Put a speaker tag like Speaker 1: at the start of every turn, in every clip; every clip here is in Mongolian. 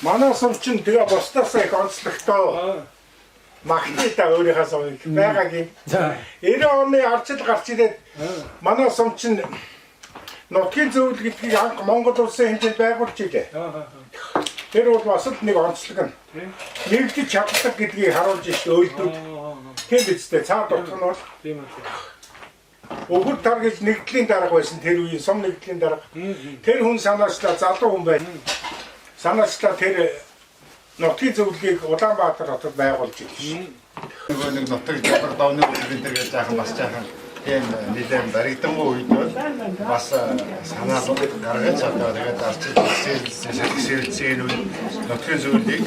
Speaker 1: Манай сумчин тэгээ бусдаасаа их онцлогтой. Магтээ та өөрийнхөө сумыг байгаагийн. 90 оны арчил гарч ирээд манай сумчин нутгийн зөвлөл гэдгийг анх Монгол улсын хэмжээнд байгуулж илээ. Тэр бол бас л нэг онцлог нь. Нэгдэж чаддаг гэдгийг харуулж иш өөлдүүд. Тийм биз дээ. Цаад утга нь бол тийм үү. Өгөр таргил нэгдлийн дарга байсан тэр үеийн сум нэгдлийн дарга. Тэр хүн санаачлаа залуу хүн байна. Санаачлаа тэр нутгийн зөвлөлийг Улаанбаатар хотод байгуулж ирсэн.
Speaker 2: Нөгөө нэг нутаг жабар давны үеийн дээр гэж яахан бас яахан тийм нэлээд баригдан үед бол бас санаа гаргаж одоо тэгээд арчилсан үе нутгийн зөвлөлийг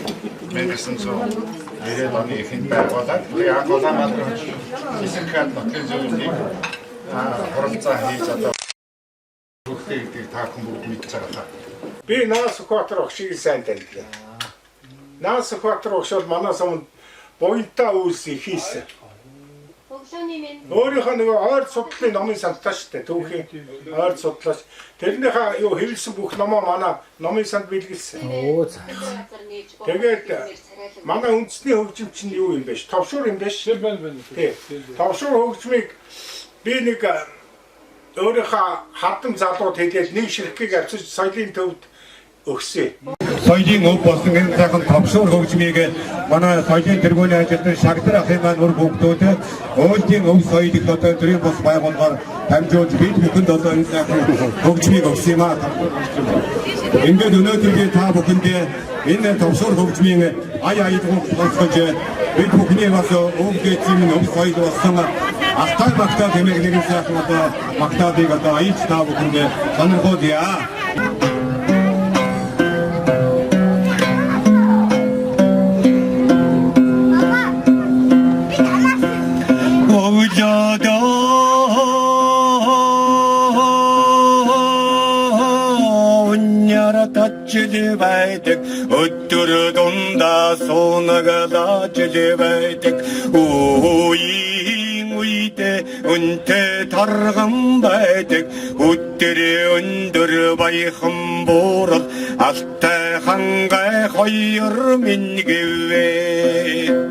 Speaker 2: 1990 оны эхэнд байгуулад тэгээд анх Улаанбаатар хэсэгт нутгийн зөвлөлийг хоролцоо хийж одоо бүгдийг та бүхэн бүгд мэдж байгаа.
Speaker 1: Би Наас Сүхбаатар огшийг сайн таньдаг. Наас Сүхбаатар огш бол манай сумд буянтаа үйлс хийсэн. Өөрийнхөө нэг ойр судлалын номын сандтаа шүү дээ. Түүхийн ойр судлаач. Тэрнийхээ юу хэвлсэн бүх номоо манай номын санд бэлгэлсэн. Тэгээд манай үндэсний хөгжим чинь юу юм бэ? Товшуур юм бэ? Тийм. Товшуур хөгжмийг би нэг өөрийнхөө хардам залууд хэлээд нэг ширхгийг авчиж соёлын төвд өгсөн.
Speaker 2: Соёлын өв болсон энэ сайхан товшуур хөгжмийг манай соёлын тэргүүний ажилтан Шагдар ахын маань өөр бүгдүүд өөлийн өв соёлыг одоо төрийн бус байгууллагаар дамжуулж бид бүхэнд одоо энэ сайхан хөгжмийг өгсөн юм аа. Ингээд өнөөдөр та бүхэндээ энэ товшуур хөгжмийн аяйдгуур сонсгож бид бүхний бас өвгөө зэмн өв соёл болсон ахтай багтаа гэмээр нэгэн сайхан одоо магтаадыг одоо аяж та бүхэндээ сонирхуулъя.
Speaker 3: Байдаг өдөр дундаа суунагалаж байдаг үеийн үедээ үнтэй тарган байдаг өдрөө өндөр баяхан буурал алтай хангай хоёр минь гэвэ.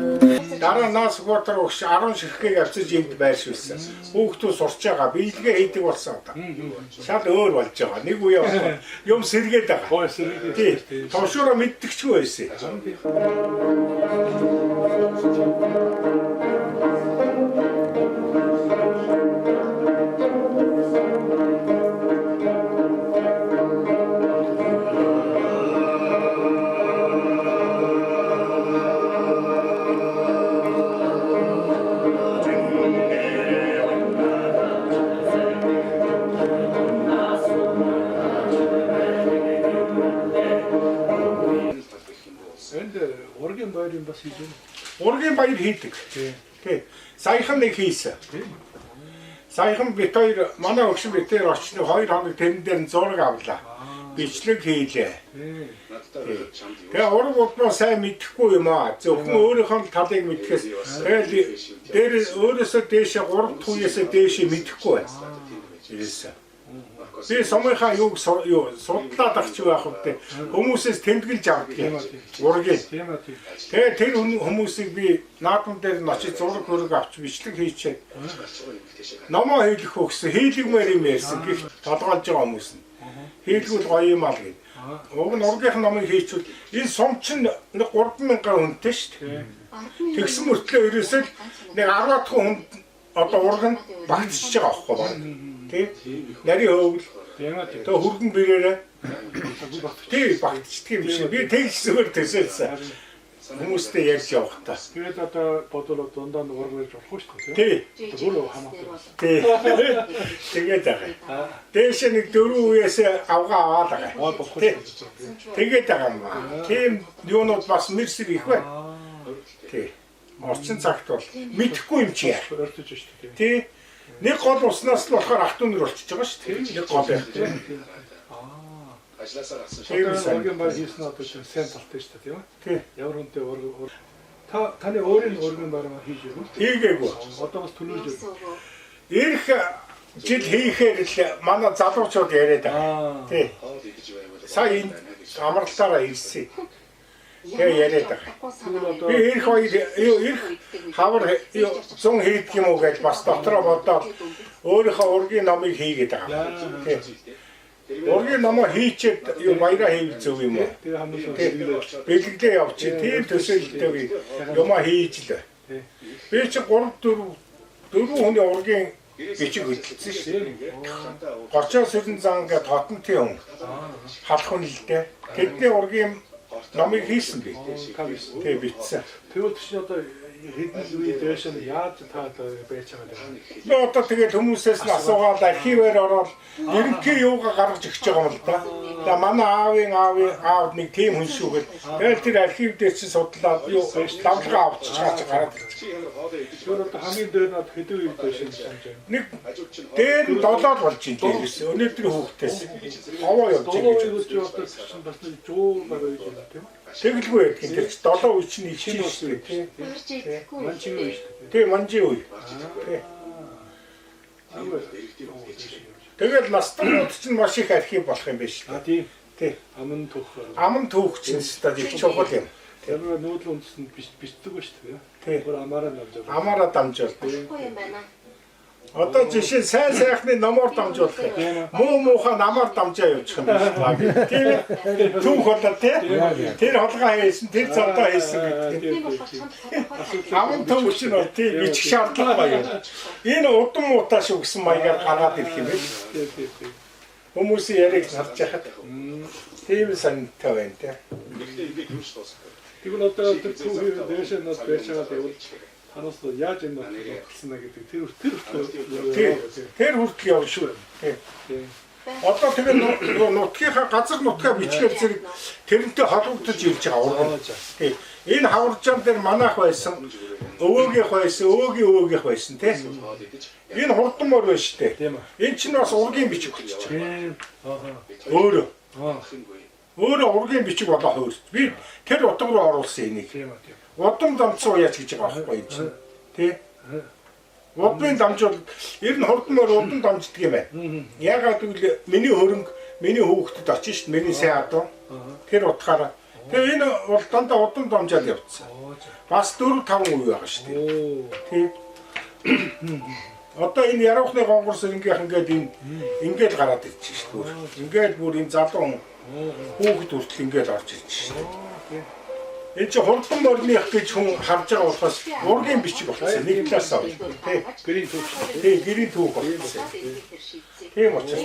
Speaker 1: Дараа Наас Сүхбаатар огш 10 ширхгийг авчиж энд байршуулсан. Хүүхдүүд сурч байгаа, биелгээ хийдэг болсон одоо. Шал өөр болж байгаа. Нэг үе юм сэргээд байгаа. Тийм. Товшуураа мэддэгчгүй байсан.
Speaker 4: Ургийн баяр юм бас хийж байна.
Speaker 1: Ургийн баяр хийдэг. Тийм. Саяхан нэг хийсэн. Саяхан бит хоёр манай өгшин битээр очны 2 хоног тэрэн дээр зураг авлаа. Бичлэг хийлээ. Тэгээ ураг удмаа сайн мэдэхгүй юм аа. Зөвхөн өөрийнхөө талыг мэдхээс тэгэл дээр өөрөөсөө дээшээ 3 туяасаа дээшээ мэдэхгүй байна. Ирээсээ. Би сумынхаа юуг судлаад авч байх үедээ хүмүүсээс тэмдэглэж авдаг. Ургийг. Тэгээ тэр хүмүүсийг би наадмын дээр нь очиж зураг хөрөг авч бичлэг хийчихэд номоо хийлгэх өгсөн. Хийлгмээр юм ярьсан. Гэх толгойлж байгаа хүмүүс нь. Хийлгүүл гоё юм аа гэв. Уг нь ургийнх номыг хийчихвэл энэ сум чинь 3000 хүнтэй шүү дээ. Тэгсэн мөртлөө ерөөсөө нэг 10 дахь хүн одоо ураг нь багтчихж байгаа аахгүй байна. Тийм. Нарийн хөвгөл. Тэгээ хүргэн бирээрээ. Тийм багтчихдаг юм шиг. Би тэгж зүгээр төсөөлсөн. Хүмүүстэй ярьж явах та.
Speaker 4: Тэгээд одоо бодвол дундаа ураг барьж болох шүү
Speaker 1: дээ. Тийм.
Speaker 4: Өөрөө хамаатай.
Speaker 1: Тийм. Тэгээд байгаа. Дээш нэг 4 үеэс авгаа аваад байгаа.
Speaker 4: Болох шүү.
Speaker 1: Тэгээд байгаа юм аа. Тийм юунууд бас мэрсэг их байна. Тийм. Орчин цагт бол мэдэхгүй юм чи яа.
Speaker 4: Өртөж шүү дээ.
Speaker 1: Тийм. Нэг гол уснаас л болохоор ах トゥ нэр болчихж байгаа шүү дээ. Нэг гол байх тийм.
Speaker 4: Ажлаасаа гарсан. Ургийн баяр хийсэн одоо сайн талтай шүү дээ тийм үү?
Speaker 1: Тийм.
Speaker 4: Ямар хүнтэй ураг таны өөрийн ургийн баяр хийж өгөө.
Speaker 1: Хийгээгүй.
Speaker 4: Одоо бас төлөвлөж байна.
Speaker 1: Ирэх жил хийхээр л манай залуучууд яриад байгаа. Тийм. Сая энэ амралтаараа ирсэн. Тэгээ яриад байгаа. Би ирэх хоёр ирэх хавар 100 хийдэг юм уу гэж бас дотроо бодоод өөрийнхөө ургийн номыг хийгээд байгаа. Ургийн номоо хийчихэд баяраа хийвэл зөв юм уу?
Speaker 4: Тэгээ хамнаас
Speaker 1: Бэлгэлээ явчих. Тийм төсөөлөлтөй юмаа хийж л. Би чи 3 4 хүний ургийн бичиг хөдөлсөн шүү дээ. Горчоо сүрэн зан гэдэг хотонтын хүн халах хүн л дээ. Тэдний ургийн номыг хийсэн би. Тэгээ бичсэн.
Speaker 4: тэгвэл чи одоо хэдэн үе дэш нь яаж та одоо байж байгаа юм.
Speaker 1: Би одоо тэгээд хүмүүсээс нь асуугаад архивээр ороод ерөнхий юугаа гаргаж өгч байгаа юм л да. За манай аав нэг тийм хүн шүүгээд тэгэл тэр архив дээр чи судлаад юу давлага авчиж чаач гараад ирчих.
Speaker 4: Тэр одоо хамгийн дээр нь хэдэн үе дэш юм байна.
Speaker 1: Нэг дээр нь 7 болж ин дээрээс өнөөдөр хүүхдээс овоо явж байгаа гэж.
Speaker 4: Чи одоо бас нэг жуу гараад юм тийм.
Speaker 1: Тэгэлгүй байх юм. Тэр 7 үе чинь их шүү дээ.
Speaker 4: Манчин үе шүү дээ.
Speaker 1: Тэг манжи үе. Тэгэл настайнууд чинь маш их архив болох юм байна шүү дээ.
Speaker 4: Тийм. Аман түүх.
Speaker 1: Аман түүх чинь өстой их чухал юм.
Speaker 4: Тэр нүүдэл үндэсэнд бичдэг ба шүү дээ.
Speaker 1: Тийм.
Speaker 4: Бүр амаараа дамжуулдаг.
Speaker 1: Амаараа дамжуулдаг.
Speaker 5: Тэгэхгүй юм байна.
Speaker 1: Одоо жишээ сайн сайхны номоор дамжуулах юм. Муухай намаар дамжаа явуучих юм байна. Тийм. Түүх болоо тийм. Тэр холгоо хийсэн, тэр цодоо хийсэн гэдэг.
Speaker 5: Тийм болохоор чамд
Speaker 1: Аман түүх чинь бол тийм бичих шаардлагагүй юм. Энэ удам муутаа шүү гэсэн маягаар гараад ирэх юм байна.
Speaker 4: Тийм.
Speaker 1: Хүмүүсийн яриг харж яхад тийм сантай байна тийм.
Speaker 4: Тэгвэл одоо тэр түүхийг дэш нь байж байгаа гэвэл танаас яаж энэ болсон гэдэг
Speaker 1: Тэр хүртэл явна шүү. Тийм. Одоо тэгээ нутгийнхаа газар нутгаа бичгээр зэрэг тэрнтэй холбогдож ирж байгаа урган. Тийм. Энэ хаваржаан дээр манайх байсан, өвөөгийнх байсан, өвөөгийнх байсан тийм. Энэ хурдмор байна шүү дээ. Энэ чинь бас ургийн бичиг болчих. Өөрөө. Өөрөө ургийн бичиг болоо хөөс. Би тэр утга руу оруулсан энийг. Удам дамцуу яаж гэж байгаа байхгүй юм чинь. Тэ? Удмын дамжуул ер нь хурдмор удам дамждаг юм байна. Ягаад гэвэл миний хөрөнгө миний хүүхдэд очиж шít миний сайн адуу. Тэр утгаараа. Тэгээ энэ бол дандаа удам дамжаад явцсан. Бас 4 5 үе байгаа шүү дээ. Тэ? Одоо энэ ярахны гонгор сэрнгийнх ингээд гараад ирчих шүү дээ. Ингээд бүр энэ залуу хүүхэд хүртэл ингээд орж ирж шүү дээ. Энэ чи хурдан морных гэж хүн харж байгаа болохоос ургийн бичиг болсон. Нэг талаас нь тий.
Speaker 4: гэрийн түүх.
Speaker 1: Тий, гэрийн түүх болсон. Тийм учраас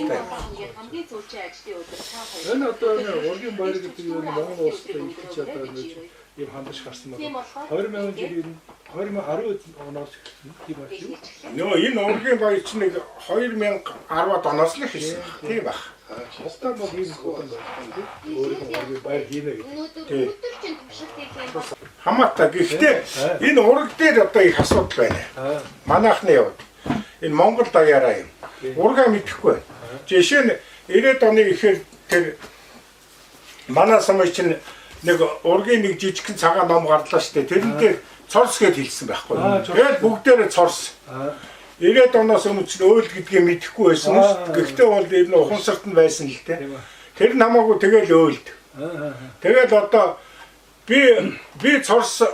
Speaker 5: хамгийн зөвчийн ажлын өдөр та хоёр.
Speaker 4: Энэ одоо ургийн баяр гэдэг нь Монгол улсад ихэж одоо юм хандаж гарсан байна. 2000 жилийн 2010 оноос тийм байх юм.
Speaker 1: нөө энэ ургийн баяр чинь нэг 2010-ад оноос л хийсэн. Тийм баг.
Speaker 4: Хостаа бол ийм хөтөн байна. Өөрийнхөө ургийн баяр хийнэ гэдэг.
Speaker 5: Өнөөдөр чинь туршилтыг
Speaker 1: Хамаатай. Гэхдээ энэ ураг дээр одоо их асуудал байна. Манайхны явд. Энэ Монгол даяараа юм. Ургаа мэдэхгүй байна. Жишээ нь 90-ад оны ихээр тэр манай самын чинь нэг ургийн нэг жижигхэн цагаан ном гарлаа штэ. Тэрнээр цорс гэж хэлсэн байхгүй. Тэгээд бүгдээрээ цорс. 90-ад оноос өмнө чинь өөл гэдгийг мэдэхгүй байсан шүү. Гэхдээ бол энэ ухамсарт нь байсан л дээ. Тэр нь хамаагүй тэгэл өөлд. Тэгэл одоо би цорс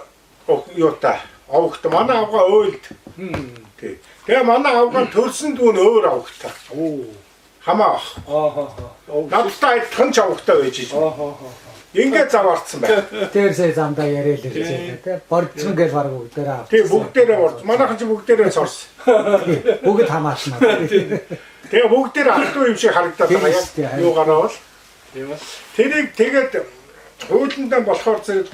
Speaker 1: юутай авахт манай авгаа өөлд. Тий. Тэгээ манай авгаа төрсөн дүүн өөр авахтай. Хамаа. Надтай адилхан ч авахтай байж байна. Ингээд заваарцсан байна.
Speaker 6: Тэр сая замдаа яриа л ирж байгаа. Борцсон гэж баг бүгдээрээ авсан.
Speaker 1: Тий, бүгдээрээ борц. Манайхан ч бүгдээрээ цорс.
Speaker 6: Бүгд хамаасан.
Speaker 1: Тэгээ бүгдээрээ алтуу юм шиг харагдаад байгаа юу гараавал. Тэрийг тэгээд хуулиндаа болохоор зэрэг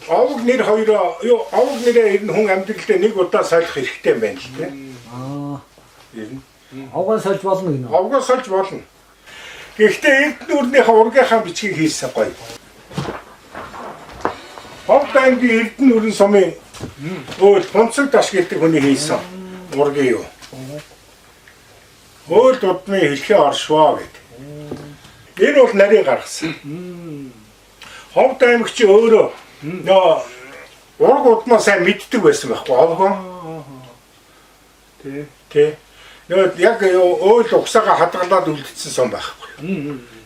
Speaker 1: овог нэр хоёроо овог нэрээ ер нь хүн амьдралдаа нэг удаа солих хэрэгтэй юм байна л тийм. Ер нь
Speaker 6: Овгоо сольж болно гинэ.
Speaker 1: овгоо сольж болно. Гэхдээ эрдэнэ үрнийхээ ургийнхаа бичгийг хийсэн гоё. Ховд аймгийн эрдэнэ үрэн сумын өөл Хунцаг даш гэдэг хүний хийсэн ургийн юу. Өөл дудмын хэлхээ оршвоо гэдэг. Энэ бол нарийн гаргасан. Ховд аймагч өөрөө нөө ураг удмаа сайн мэддэг байсан байхгүй овгоо. Тий. Яг өөл угсаага хадгалаад үлдсэн сон байхгүй.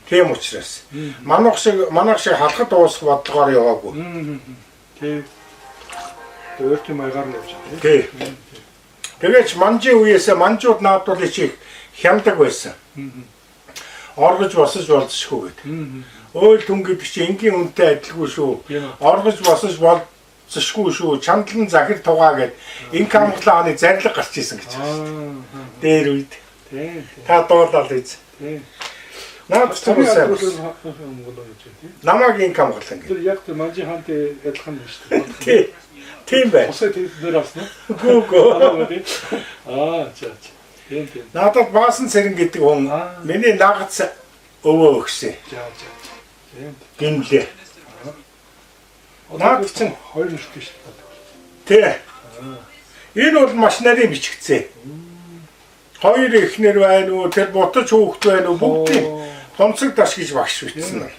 Speaker 1: Тийм учраас. Манайх шиг халахад уусах бодлогоор яваагүй.
Speaker 4: Тий. Өөртөө маягаар нь явж байгаа.
Speaker 1: Тий. Тэгээч манжийн үеэс манжууд наадвал их хямдаг байсан. Оргож босож болцсохгүй гэдэг. Өөл түн гэдэг чинь энгийн үнэтэй адилгүй шүү. Оргож босож болцсохгүй шүү. Чандлан захир тугаа гэд инк хамглааны зарлиг гарч исэн гэж байна. Дээр үед.
Speaker 4: Тий.
Speaker 1: Та дуулаад үз.
Speaker 4: Тий.
Speaker 1: Наад цогцоо. Намаг инк хамглан гэдэг.
Speaker 4: Тэр яг тэр манжи хаантай адилхан юм шүү дээ.
Speaker 1: Тий. Тийм бай.
Speaker 4: Осоо тэр нэр авсан уу?
Speaker 1: Гүгөө.
Speaker 4: За. Тийм.
Speaker 1: Надад Баасан Цэрэн гэдэг хүн миний нагц өвөө өгсөн.
Speaker 4: За. Тийм.
Speaker 1: Гинлээ.
Speaker 4: Наад чинь 2 нэртэй шүү
Speaker 1: Тий.
Speaker 4: дээ.
Speaker 1: Энэ бол маш нарийн бичгцээ. Хоёр эхнэр байна уу, тэр ботч хүүхэд байна уу, бүгдийг томцог даш гэж багш бичсэн.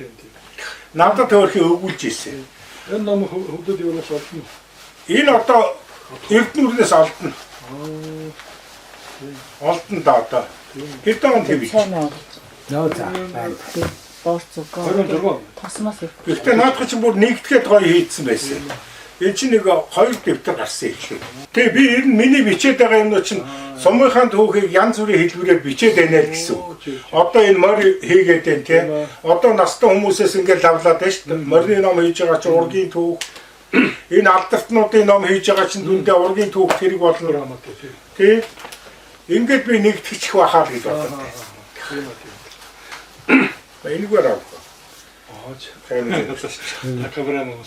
Speaker 1: Надад төөрхий өгүүлж ийсэн.
Speaker 4: Энэ ном хөвдөд юунаас олдно?
Speaker 1: Энэ одоо Эрдэнэс олдно. Олдно да одоо. Хэдэн он хэвч.
Speaker 6: Нөө за.
Speaker 7: Борцоо.
Speaker 4: 26.
Speaker 7: Тасмаас их.
Speaker 1: Гэхдээ наадах чинь бүр нэгтгэхэд гоё хийдсэн байсан. Энэ чинь нэг 2 дэвтэр гарсан ихлээ. Тэгээ би ер нь миний бичээд байгаа юмнууд чинь сумынхаа түүхийг янз бүрийн хэлбэрээр бичээд байна л гэсэн үг. Одоо энэ морь хийгээд байна тий. Одоо настай хүмүүсээс ингээд лавлаад байна шүү дээ. Морины ном хийж байгаа чинь ургийн түүх. Энэ алдартнуудын ном хийж байгаа чинь дүндээ ургийн түүх хэрэг болно. Тий. Ингээд би нэгтгэчих байхаа л гэж бодлоо. Энэгээр аа.
Speaker 4: Камера мөн.